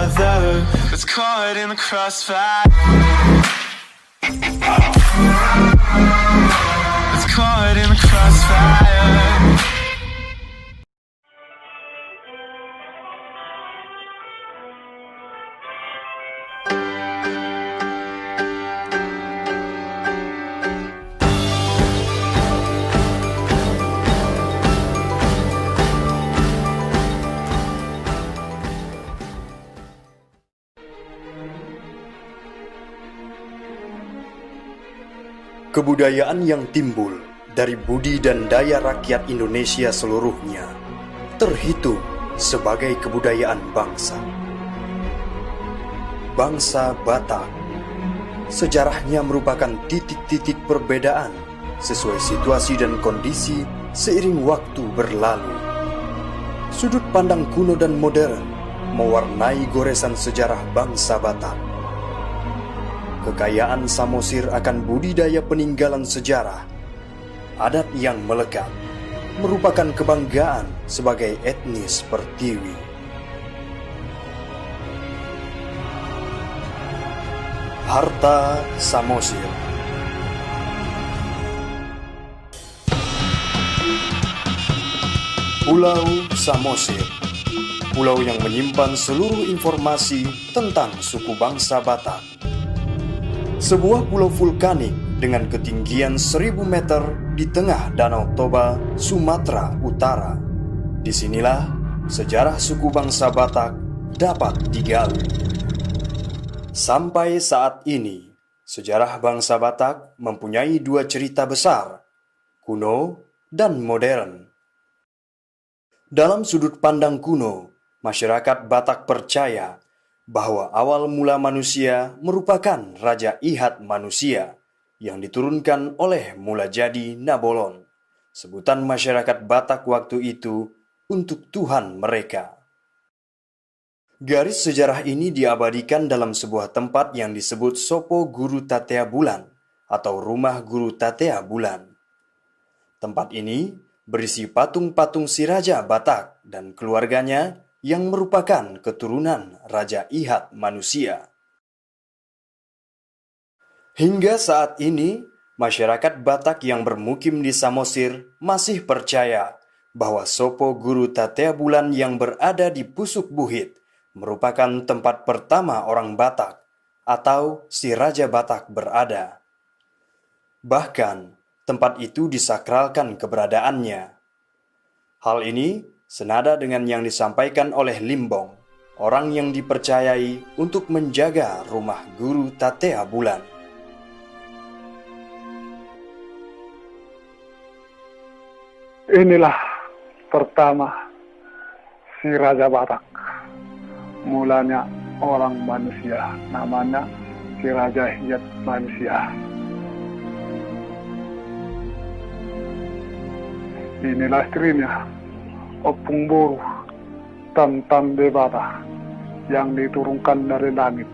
brother that's caught in the crossfire. That's caught in the crossfire. Kebudayaan yang timbul dari budi dan daya rakyat Indonesia seluruhnya terhitung sebagai kebudayaan bangsa. Bangsa Batak, sejarahnya merupakan titik-titik perbedaan sesuai situasi dan kondisi seiring waktu berlalu. Sudut pandang kuno dan modern mewarnai goresan sejarah bangsa Batak. Kekayaan Samosir akan budidaya peninggalan sejarah, adat yang melekat, merupakan kebanggaan sebagai etnis Pertiwi. Harta Samosir. Pulau Samosir, pulau yang menyimpan seluruh informasi tentang suku bangsa Batak. Sebuah pulau vulkanik dengan ketinggian 1000 meter di tengah Danau Toba, Sumatera Utara. Disinilah sejarah suku bangsa Batak dapat digali. Sampai saat ini, sejarah bangsa Batak mempunyai dua cerita besar, kuno dan modern. Dalam sudut pandang kuno, masyarakat Batak percaya bahwa awal mula manusia merupakan Raja Ihat manusia yang diturunkan oleh Mulajadi Nabolon, sebutan masyarakat Batak waktu itu untuk Tuhan mereka. Garis sejarah ini diabadikan dalam sebuah tempat yang disebut Sopo Guru Tatea Bulan atau Rumah Guru Tatea Bulan. Tempat ini berisi patung-patung si Raja Batak dan keluarganya yang merupakan keturunan Raja Ihat manusia. Hingga saat ini, masyarakat Batak yang bermukim di Samosir masih percaya bahwa Sopo Guru Tatea Bulan yang berada di Pusuk Buhit merupakan tempat pertama orang Batak atau si Raja Batak berada. Bahkan, tempat itu disakralkan keberadaannya. Hal ini senada dengan yang disampaikan oleh Limbong, orang yang dipercayai untuk menjaga rumah Guru Tatea Bulan. Inilah pertama si Raja Batak. Mulanya orang manusia, namanya si Raja Ihat manusia. Inilah istrinya, Opung Boru, Tantan Debata, yang diturunkan dari langit.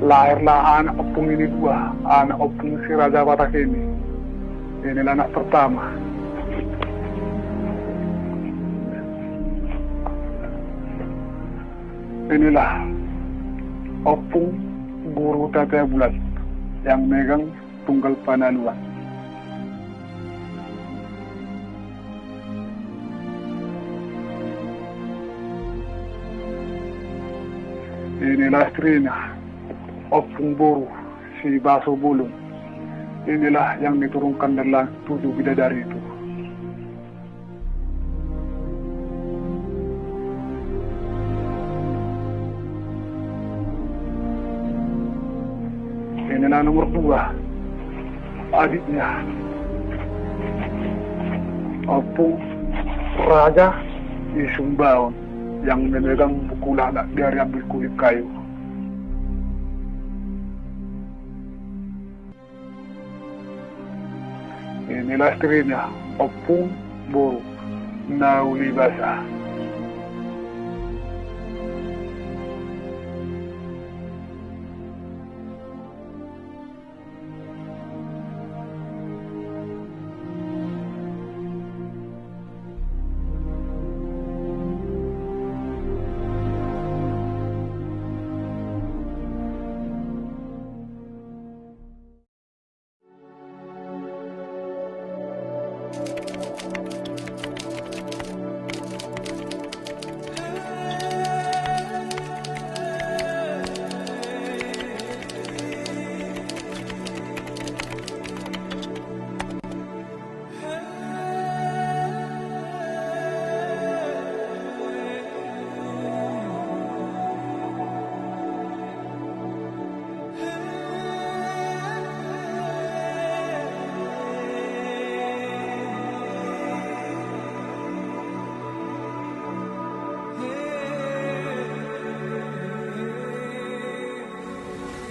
Lahirlah anak Opung ini dua, anak Opung si Raja Batak ini. Inilah anak pertama. Inilah Opung Guru Tatea Bulan yang megang tunggal panaluan. Inilah istrinya, Opung Boru, si Baso Bulung. Inilah yang diturunkan dari 7 bidadari itu. Inilah nomor 2, adiknya, Opung Raja di Sumbaon, yang memegang buku lanak dari ambil kulit kayu. Inilah istrinya, Opung Boru, Nauli Basa.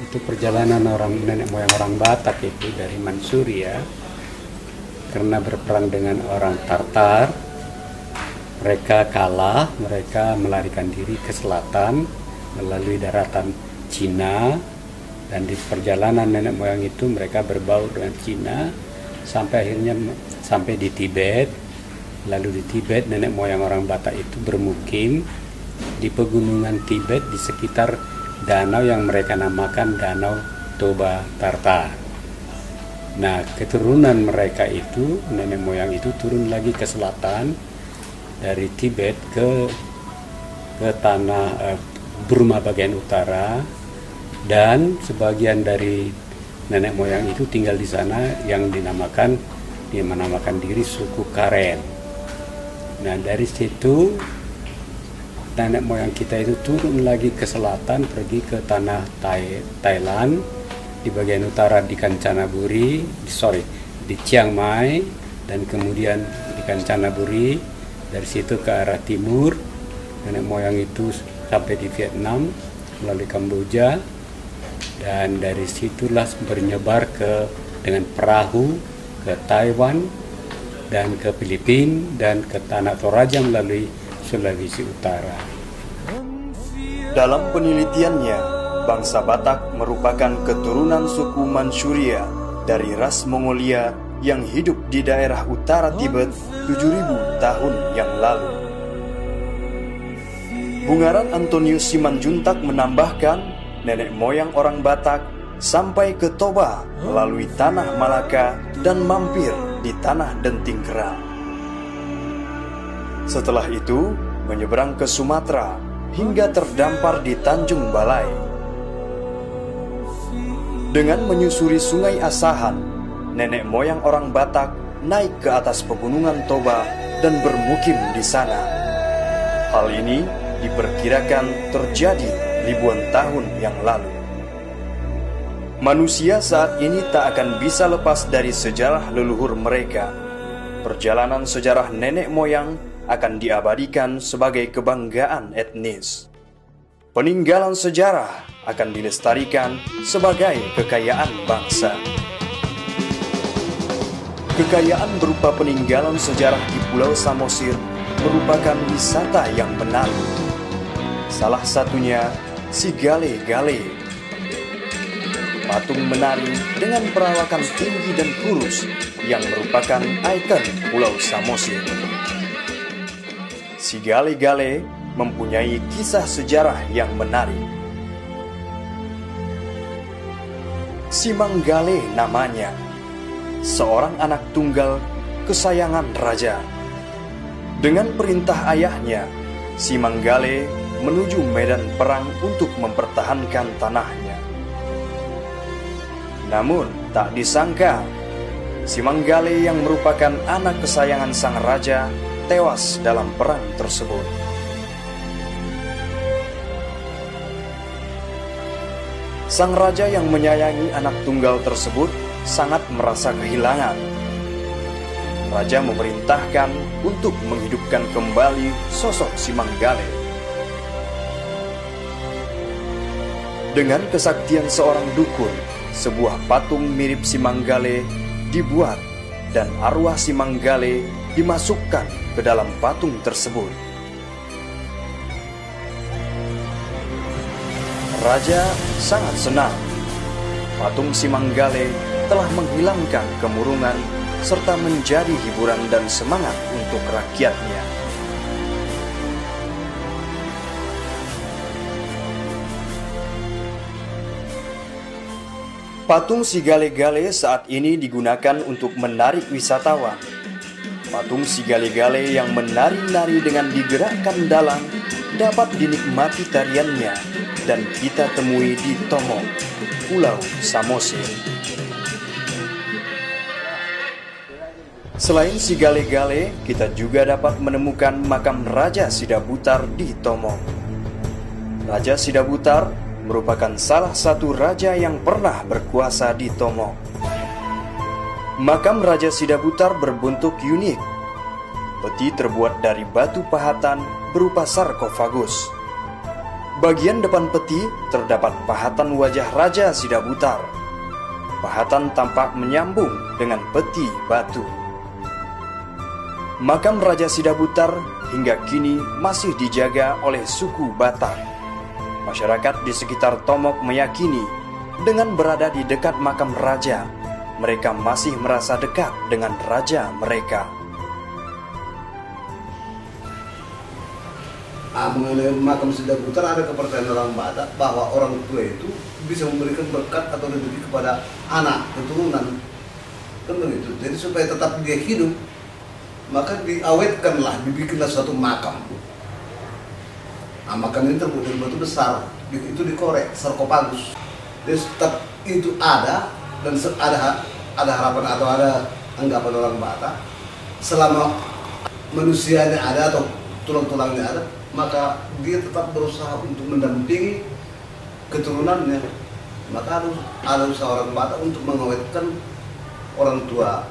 waktu perjalanan orang nenek moyang orang Batak itu dari Manchuria, karena berperang dengan orang Tartar, mereka kalah, mereka melarikan diri ke selatan melalui daratan Cina, dan di perjalanan nenek moyang itu mereka berbaur dengan Cina sampai akhirnya sampai di Tibet. Lalu di Tibet nenek moyang orang Batak itu bermukim di pegunungan Tibet di sekitar danau yang mereka namakan Danau Toba Tartar. Nah, keturunan mereka itu, nenek moyang itu turun lagi ke selatan dari Tibet ke tanah Burma bagian utara, dan sebagian dari nenek moyang itu tinggal di sana yang menamakan diri suku Karen. Nah, dari situ nenek moyang kita itu turun lagi ke selatan, pergi ke tanah Thailand di bagian utara di di Chiang Mai, dan kemudian di Kanchanaburi. Dari situ ke arah timur nenek moyang itu sampai di Vietnam melalui Kamboja, dan dari situlah bernyebar dengan perahu ke Taiwan dan ke Filipina dan ke Tanah Toraja melalui Sulawesi Utara. Dalam penelitiannya, bangsa Batak merupakan keturunan suku Manchuria dari ras Mongolia yang hidup di daerah utara Tibet 7.000 tahun yang lalu. Bungaran Antonius Simanjuntak menambahkan, nenek moyang orang Batak sampai ke Toba melalui tanah Malaka dan mampir di tanah Dentingkerang. Setelah itu, menyeberang ke Sumatera hingga terdampar di Tanjung Balai. Dengan menyusuri Sungai Asahan, nenek moyang orang Batak naik ke atas pegunungan Toba dan bermukim di sana. Hal ini diperkirakan terjadi ribuan tahun yang lalu. Manusia saat ini tak akan bisa lepas dari sejarah leluhur mereka. Perjalanan sejarah nenek moyang akan diabadikan sebagai kebanggaan etnis. Peninggalan sejarah akan dilestarikan sebagai kekayaan bangsa. Kekayaan berupa peninggalan sejarah di Pulau Samosir merupakan wisata yang menarik. Salah satunya si Gale-Gale, patung menari dengan perawakan tinggi dan kurus yang merupakan ikon Pulau Samosir. Si Gale-Gale mempunyai kisah sejarah yang menarik. Si Manggale namanya, seorang anak tunggal kesayangan raja. Dengan perintah ayahnya, si Manggale menuju medan perang untuk mempertahankan tanahnya. Namun tak disangka, si Manggale yang merupakan anak kesayangan sang raja tewas dalam perang tersebut. Sang raja yang menyayangi anak tunggal tersebut sangat merasa kehilangan. Raja memerintahkan untuk menghidupkan kembali sosok si Manggale. Dengan kesaktian seorang dukun, sebuah patung mirip si Manggale dibuat dan arwah si Manggale dimasukkan ke dalam patung tersebut. Raja sangat senang. Patung si Manggale telah menghilangkan kemurungan serta menjadi hiburan dan semangat untuk rakyatnya. Patung si Gale-Gale saat ini digunakan untuk menarik wisatawan. Patung si Gale-Gale yang menari-nari dengan digerakkan dalang dapat dinikmati tariannya dan kita temui di Tomo, Pulau Samosir. Selain si Gale-Gale, kita juga dapat menemukan makam Raja Sidabutar di Tomo. Raja Sidabutar merupakan salah satu raja yang pernah berkuasa di Tomo. Makam Raja Sidabutar berbentuk unik. Peti terbuat dari batu pahatan berupa sarkofagus. Bagian depan peti terdapat pahatan wajah Raja Sidabutar. Pahatan tampak menyambung dengan peti batu. Makam Raja Sidabutar hingga kini masih dijaga oleh suku Batak. Masyarakat di sekitar Tomok meyakini dengan berada di dekat makam raja, mereka masih merasa dekat dengan raja mereka. Mengenai makam Sidabutar ada kepercayaan orang Batak bahwa orang tua itu bisa memberikan berkat atau rezeki kepada anak keturunan, kan begitu. Jadi supaya tetap dia hidup, maka diawetkanlah, dibikinlah suatu makam. Makam ini terbuat dari batu besar, itu dikorek sarkofagus. Jadi tetap itu ada, dan ada harapan atau ada anggapan orang Batak selama manusianya ada atau tulang-tulangnya ada, maka dia tetap berusaha untuk mendampingi keturunannya. Maka harus ada usaha orang Batak untuk mengawetkan orang tua.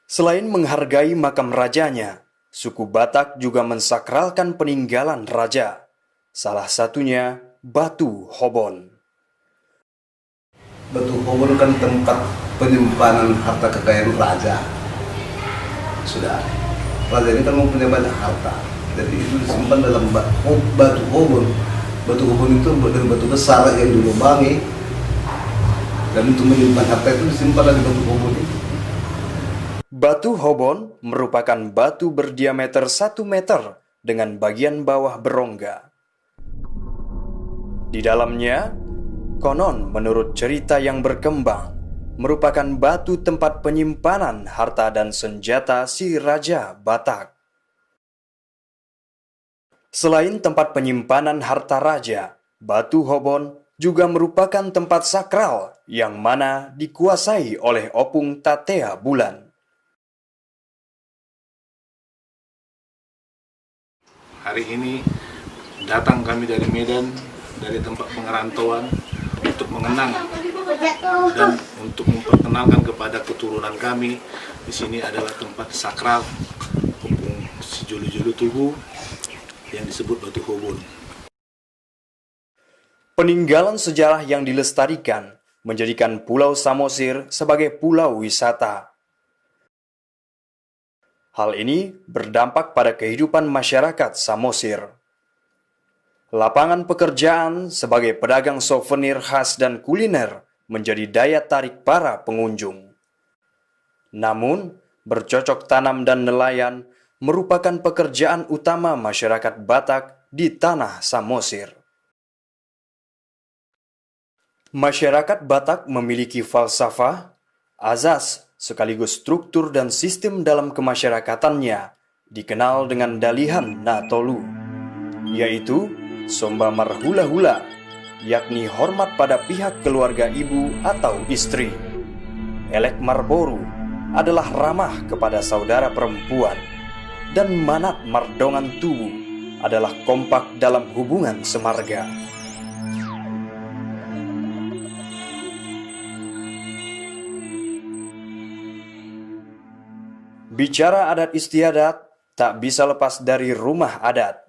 Selain menghargai makam rajanya, suku Batak juga mensakralkan peninggalan raja. Salah satunya Batu Hobon. Batu Hobon kan tempat penyimpanan harta kekayaan raja. Sudah, raja ini kan mempunyai banyak harta, jadi itu disimpan dalam Batu Hobon. Batu Hobon itu dari batu besar yang dilubangi, dan untuk menyimpan harta itu disimpan di Batu Hobon itu. Batu Hobon merupakan batu berdiameter 1 meter dengan bagian bawah berongga. Di dalamnya, konon menurut cerita yang berkembang, merupakan batu tempat penyimpanan harta dan senjata si Raja Batak. Selain tempat penyimpanan harta raja, Batu Hobon juga merupakan tempat sakral yang mana dikuasai oleh Opung Tatea Bulan. Hari ini datang kami dari Medan, dari tempat pengerantauan untuk mengenang dan untuk memperkenalkan kepada keturunan kami. Di sini adalah tempat sakral Opung si Julu-Julu Tugu yang disebut Batu Hobon. Peninggalan sejarah yang dilestarikan menjadikan Pulau Samosir sebagai pulau wisata. Hal ini berdampak pada kehidupan masyarakat Samosir. Lapangan pekerjaan sebagai pedagang souvenir khas dan kuliner menjadi daya tarik para pengunjung. Namun, bercocok tanam dan nelayan merupakan pekerjaan utama masyarakat Batak di tanah Samosir. Masyarakat Batak memiliki falsafah, azas, sekaligus struktur dan sistem dalam kemasyarakatannya dikenal dengan dalihan Natolu, yaitu Somba Marhula-hula, yakni hormat pada pihak keluarga ibu atau istri. Elek Marboru adalah ramah kepada saudara perempuan, dan Manat Mardongan Tubu adalah kompak dalam hubungan semarga. Bicara adat istiadat, tak bisa lepas dari rumah adat.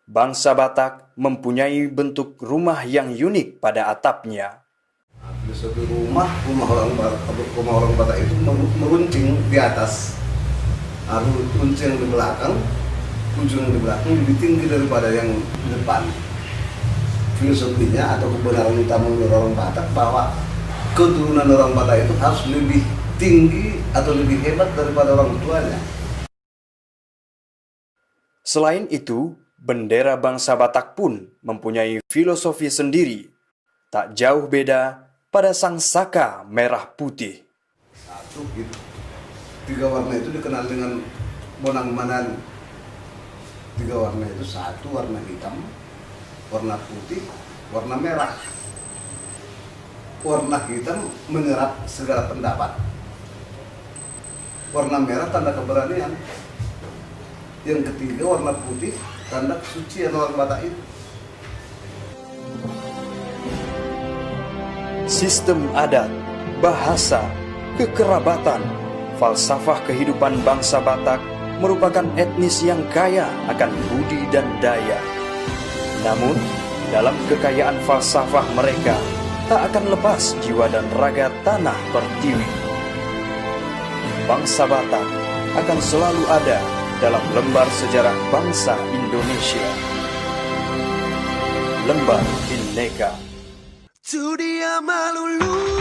Bangsa Batak mempunyai bentuk rumah yang unik pada atapnya. Di suatu rumah orang Batak itu meruncing di atas. Runcing di belakang, ujung di belakang lebih tinggi daripada yang di depan. Filosofinya atau kebenaran utama menurut orang Batak bahwa keturunan orang Batak itu harus lebih tinggi atau lebih hebat daripada orang tuanya. Selain itu, bendera bangsa Batak pun mempunyai filosofi sendiri, tak jauh beda pada sang saka merah putih. Satu gitu. 3 warna itu dikenal dengan bonang manan. 3 warna itu, satu warna hitam, warna putih, warna merah. Warna hitam menyerap segala pendapat. Warna merah tanda keberanian. Yang ketiga warna putih tanda kesucian orang Batak itu. Sistem adat, bahasa, kekerabatan, falsafah kehidupan bangsa Batak merupakan etnis yang kaya akan budi dan daya. Namun, dalam kekayaan falsafah mereka, tak akan lepas jiwa dan raga tanah Pertiwi. Bangsa Batak akan selalu ada dalam lembar sejarah bangsa Indonesia. Lembar Bhinneka. Tu dia melulu